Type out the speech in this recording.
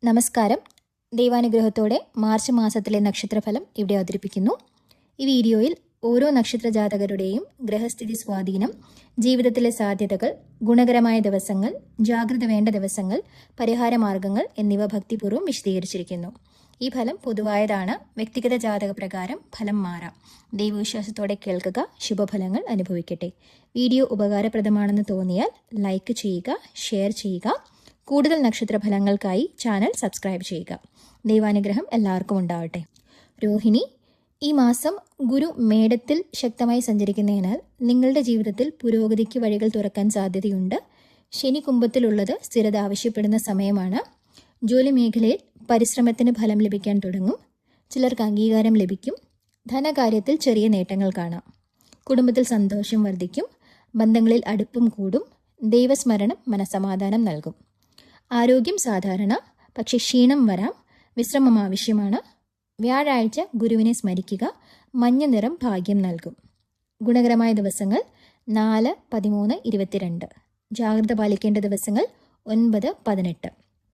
നമസ്കാരം. ദൈവാനുഗ്രഹത്തോടെ മാർച്ച് മാസത്തിലെ നക്ഷത്രഫലം ഇവിടെ അവതരിപ്പിക്കുന്നു. ഈ വീഡിയോയിൽ ഓരോ നക്ഷത്ര ജാതകരുടെയും ഗ്രഹസ്ഥിതി സ്വാധീനം, ജീവിതത്തിലെ സാധ്യതകൾ, ഗുണകരമായ ദിവസങ്ങൾ, ജാഗ്രത വേണ്ട ദിവസങ്ങൾ, പരിഹാരമാർഗങ്ങൾ എന്നിവ ഭക്തിപൂർവ്വം വിശദീകരിച്ചിരിക്കുന്നു. ഈ ഫലം പൊതുവായതാണ്. വ്യക്തിഗത ജാതക പ്രകാരം ഫലം മാറാം. ദൈവവിശ്വാസത്തോടെ കേൾക്കുക, ശുഭഫലങ്ങൾ അനുഭവിക്കട്ടെ. വീഡിയോ ഉപകാരപ്രദമാണെന്ന് തോന്നിയാൽ ലൈക്ക് ചെയ്യുക, ഷെയർ ചെയ്യുക. കൂടുതൽ നക്ഷത്രഫലങ്ങൾക്കായി ചാനൽ സബ്സ്ക്രൈബ് ചെയ്യുക. ദൈവാനുഗ്രഹം എല്ലാവർക്കും ഉണ്ടാവട്ടെ. രോഹിണി, ഈ മാസം ഗുരു മേടത്തിൽ ശക്തമായി സഞ്ചരിക്കുന്നതിനാൽ നിങ്ങളുടെ ജീവിതത്തിൽ പുരോഗതിക്ക് വഴികൾ തുറക്കാൻ സാധ്യതയുണ്ട്. ശനി കുംഭത്തിലുള്ളത് സ്ഥിരത ആവശ്യപ്പെടുന്ന സമയമാണ്. ജോലി മേഖലയിൽ പരിശ്രമത്തിന് ഫലം ലഭിക്കാൻ തുടങ്ങും. ചിലർക്ക് അംഗീകാരം ലഭിക്കും. ധനകാര്യത്തിൽ ചെറിയ നേട്ടങ്ങൾ കാണാം. കുടുംബത്തിൽ സന്തോഷം വർദ്ധിക്കും. ബന്ധങ്ങളിൽ അടുപ്പം കൂടും. ദൈവസ്മരണം മനസമാധാനം നൽകും. ആരോഗ്യം സാധാരണ, പക്ഷെ ക്ഷീണം വരാം. വിശ്രമം ആവശ്യമാണ്. വ്യാഴാഴ്ച ഗുരുവിനെ സ്മരിക്കുക. മഞ്ഞ നിറം ഭാഗ്യം നൽകും. ഗുണകരമായ ദിവസങ്ങൾ 4, 13, 22. ജാഗ്രത പാലിക്കേണ്ട ദിവസങ്ങൾ 9, 18.